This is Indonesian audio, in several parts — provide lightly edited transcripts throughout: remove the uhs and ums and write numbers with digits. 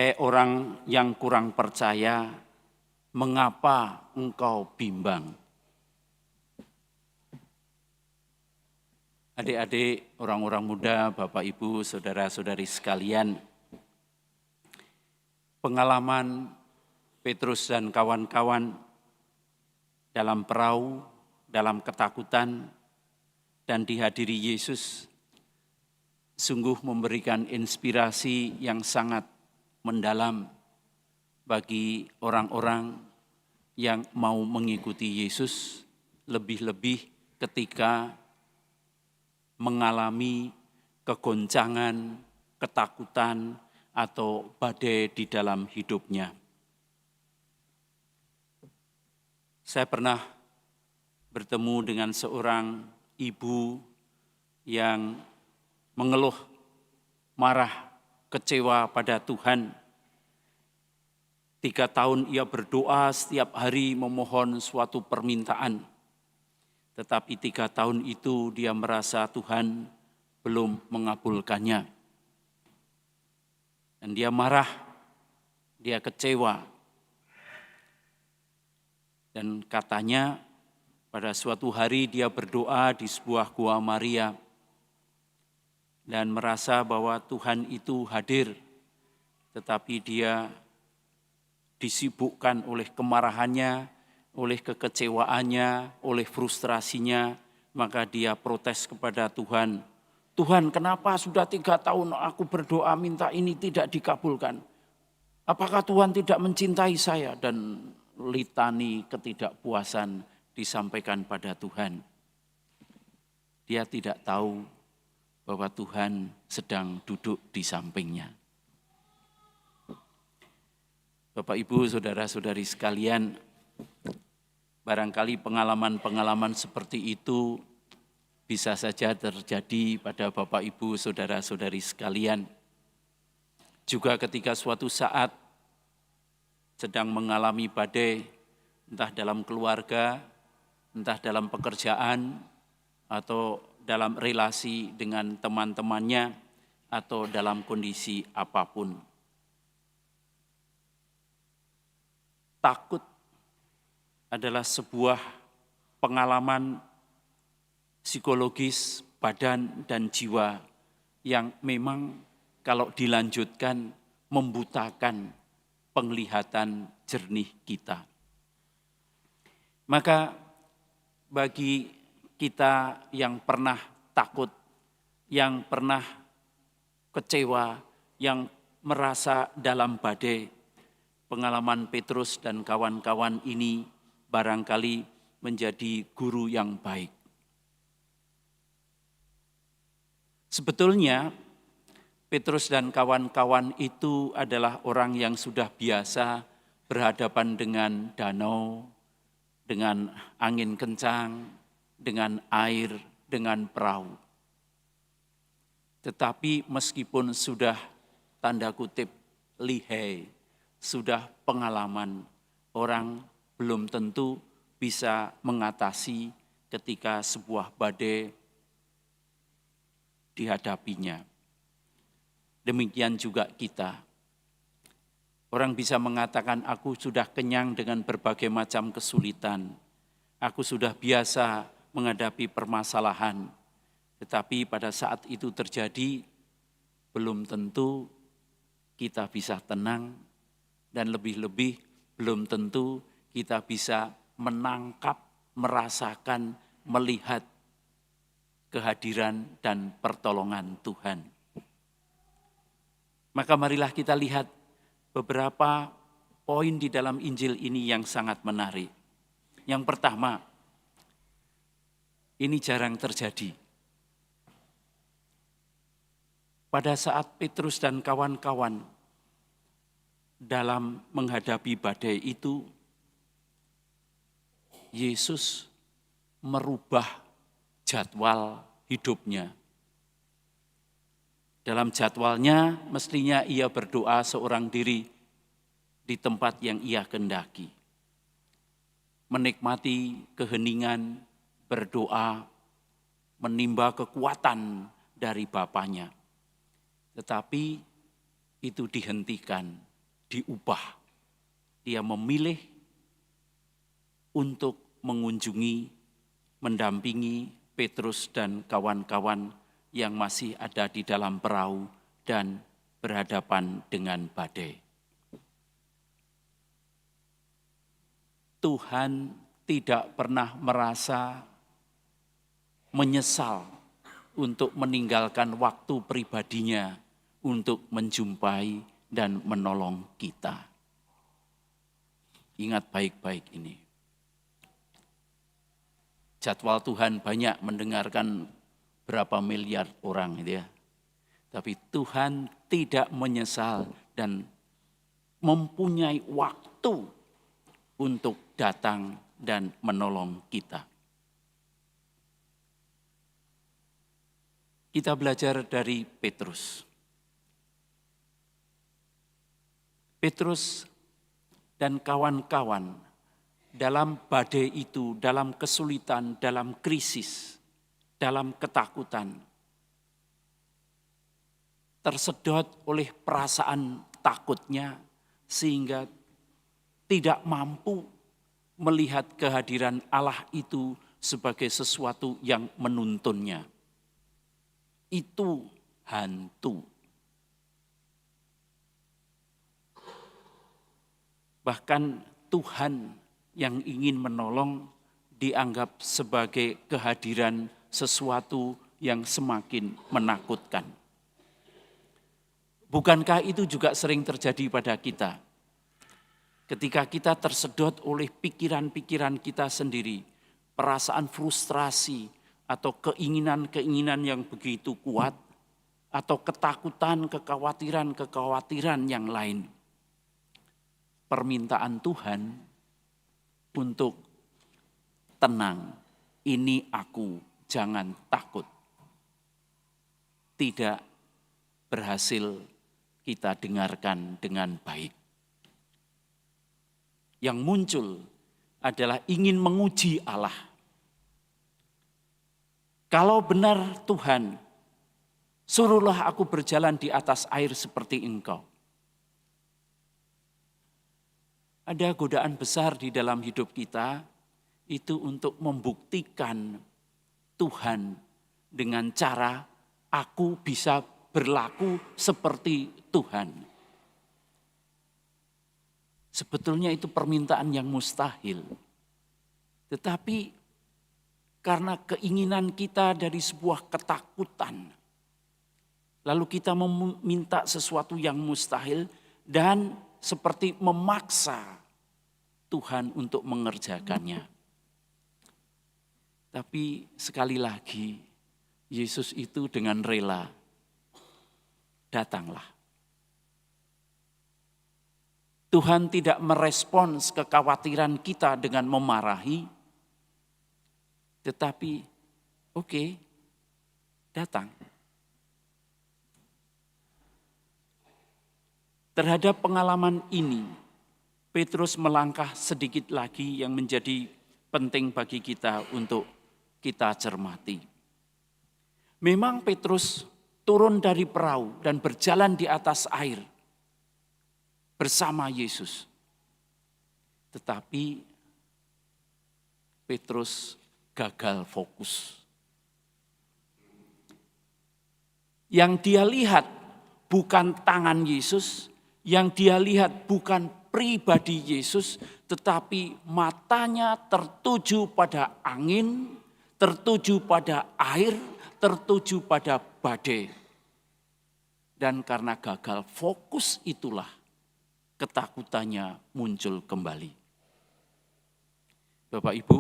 Hai orang yang kurang percaya, mengapa engkau bimbang? Adik-adik, orang-orang muda, Bapak Ibu, saudara-saudari sekalian, pengalaman Petrus dan kawan-kawan dalam perahu, dalam ketakutan, dan dihadiri Yesus, sungguh memberikan inspirasi yang sangat mendalam bagi orang-orang yang mau mengikuti Yesus, lebih-lebih ketika mengalami kegoncangan, ketakutan, atau badai di dalam hidupnya. Saya pernah bertemu dengan seorang ibu yang mengeluh, marah, kecewa pada Tuhan. 3 tahun ia berdoa setiap hari memohon suatu permintaan. Tetapi 3 tahun itu dia merasa Tuhan belum mengabulkannya. Dan dia marah, dia kecewa. Dan katanya pada suatu hari dia berdoa di sebuah gua Maria. Dan merasa bahwa Tuhan itu hadir. Tetapi dia disibukkan oleh kemarahannya, oleh kekecewaannya, oleh frustrasinya, maka dia protes kepada Tuhan. Tuhan, kenapa sudah 3 tahun aku berdoa minta ini tidak dikabulkan? Apakah Tuhan tidak mencintai saya? Dan litani ketidakpuasan disampaikan pada Tuhan. Dia tidak tahu bahwa Tuhan sedang duduk di sampingnya. Bapak, Ibu, saudara-saudari sekalian, barangkali pengalaman-pengalaman seperti itu bisa saja terjadi pada Bapak, Ibu, saudara-saudari sekalian. Juga ketika suatu saat sedang mengalami badai, entah dalam keluarga, entah dalam pekerjaan, atau dalam relasi dengan teman-temannya, atau dalam kondisi apapun. Takut adalah sebuah pengalaman psikologis, badan, dan jiwa yang memang kalau dilanjutkan membutakan penglihatan jernih kita. Maka bagi kita yang pernah takut, yang pernah kecewa, yang merasa dalam badai, pengalaman Petrus dan kawan-kawan ini barangkali menjadi guru yang baik. Sebetulnya Petrus dan kawan-kawan itu adalah orang yang sudah biasa berhadapan dengan danau, dengan angin kencang, dengan air, dengan perahu. Tetapi meskipun sudah tanda kutip lihai, sudah pengalaman, orang belum tentu bisa mengatasi ketika sebuah badai dihadapinya. Demikian juga kita. Orang bisa mengatakan, aku sudah kenyang dengan berbagai macam kesulitan. Aku sudah biasa menghadapi permasalahan. Tetapi pada saat itu terjadi, belum tentu kita bisa tenang. Dan lebih-lebih belum tentu kita bisa menangkap, merasakan, melihat kehadiran dan pertolongan Tuhan. Maka marilah kita lihat beberapa poin di dalam Injil ini yang sangat menarik. Yang pertama, ini jarang terjadi. Pada saat Petrus dan kawan-kawan dalam menghadapi badai itu, Yesus merubah jadwal hidupnya. Dalam jadwalnya mestinya ia berdoa seorang diri di tempat yang ia kehendaki. Menikmati keheningan, berdoa, menimba kekuatan dari Bapanya. Tetapi itu dihentikan diubah. Dia memilih untuk mengunjungi, mendampingi Petrus dan kawan-kawan yang masih ada di dalam perahu dan berhadapan dengan badai. Tuhan tidak pernah merasa menyesal untuk meninggalkan waktu pribadinya untuk menjumpai dan menolong kita. Ingat baik-baik ini. Jadwal Tuhan banyak mendengarkan berapa miliar orang gitu ya. Tapi Tuhan tidak menyesal dan mempunyai waktu untuk datang dan menolong kita. Kita belajar dari Petrus. Petrus dan kawan-kawan dalam badai itu, dalam kesulitan, dalam krisis, dalam ketakutan, tersedot oleh perasaan takutnya sehingga tidak mampu melihat kehadiran Allah itu sebagai sesuatu yang menuntunnya. Itu hantu. Bahkan Tuhan yang ingin menolong dianggap sebagai kehadiran sesuatu yang semakin menakutkan. Bukankah itu juga sering terjadi pada kita? Ketika kita tersedot oleh pikiran-pikiran kita sendiri, perasaan frustrasi atau keinginan-keinginan yang begitu kuat, atau ketakutan, kekhawatiran yang lain. Permintaan Tuhan untuk tenang, ini aku, jangan takut. Tidak berhasil kita dengarkan dengan baik. Yang muncul adalah ingin menguji Allah. Kalau benar Tuhan, suruhlah aku berjalan di atas air seperti Engkau. Ada godaan besar di dalam hidup kita, itu untuk membuktikan Tuhan dengan cara aku bisa berlaku seperti Tuhan. Sebetulnya itu permintaan yang mustahil. Tetapi karena keinginan kita dari sebuah ketakutan, lalu kita meminta sesuatu yang mustahil dan seperti memaksa Tuhan untuk mengerjakannya. Tapi sekali lagi, Yesus itu dengan rela, datanglah. Tuhan tidak merespons kekhawatiran kita dengan memarahi, tetapi oke, datang. Terhadap pengalaman ini, Petrus melangkah sedikit lagi yang menjadi penting bagi kita untuk kita cermati. Memang Petrus turun dari perahu dan berjalan di atas air bersama Yesus. Tetapi Petrus gagal fokus. Yang dia lihat bukan tangan Yesus, yang dia lihat bukan pribadi Yesus, tetapi matanya tertuju pada angin, tertuju pada air, tertuju pada badai. Dan karena gagal fokus itulah ketakutannya muncul kembali. Bapak Ibu,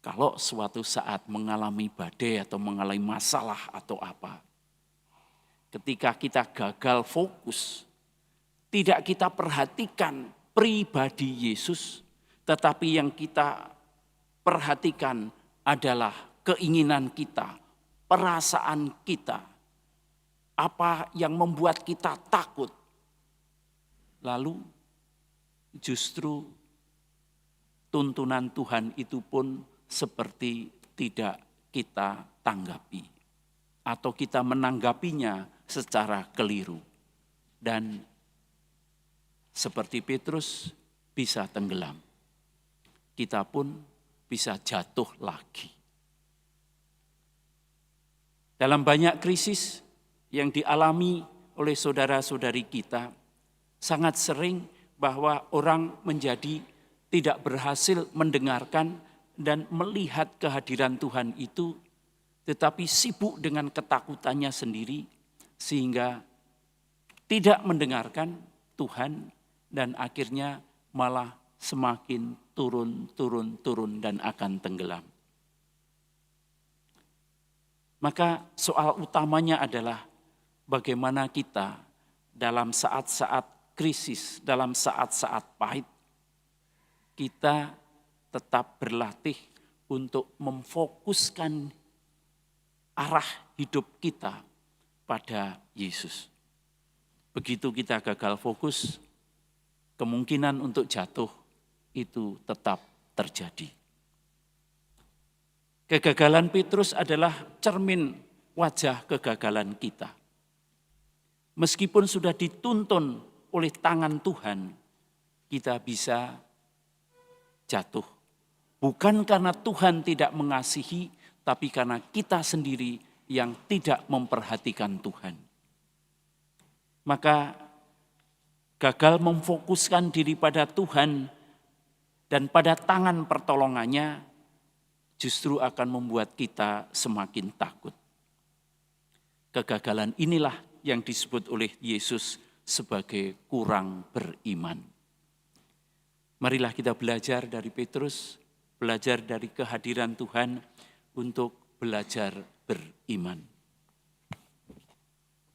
kalau suatu saat mengalami badai atau mengalami masalah atau apa, ketika kita gagal fokus, tidak kita perhatikan pribadi Yesus, tetapi yang kita perhatikan adalah keinginan kita, perasaan kita, apa yang membuat kita takut. Lalu justru tuntunan Tuhan itu pun seperti tidak kita tanggapi. Atau kita menanggapinya secara keliru. Dan seperti Petrus bisa tenggelam. Kita pun bisa jatuh lagi. Dalam banyak krisis yang dialami oleh saudara-saudari kita, sangat sering bahwa orang menjadi tidak berhasil mendengarkan dan melihat kehadiran Tuhan itu, tetapi sibuk dengan ketakutannya sendiri, sehingga tidak mendengarkan Tuhan dan akhirnya malah semakin turun dan akan tenggelam. Maka soal utamanya adalah bagaimana kita dalam saat-saat krisis, dalam saat-saat pahit, kita tetap berlatih untuk memfokuskan arah hidup kita pada Yesus. Begitu kita gagal fokus, kemungkinan untuk jatuh itu tetap terjadi. Kegagalan Petrus adalah cermin wajah kegagalan kita. Meskipun sudah dituntun oleh tangan Tuhan, kita bisa jatuh. Bukan karena Tuhan tidak mengasihi, tapi karena kita sendiri yang tidak memperhatikan Tuhan. Maka gagal memfokuskan diri pada Tuhan dan pada tangan pertolongannya justru akan membuat kita semakin takut. Kegagalan inilah yang disebut oleh Yesus sebagai kurang beriman. Marilah kita belajar dari Petrus, belajar dari kehadiran Tuhan untuk belajar beriman.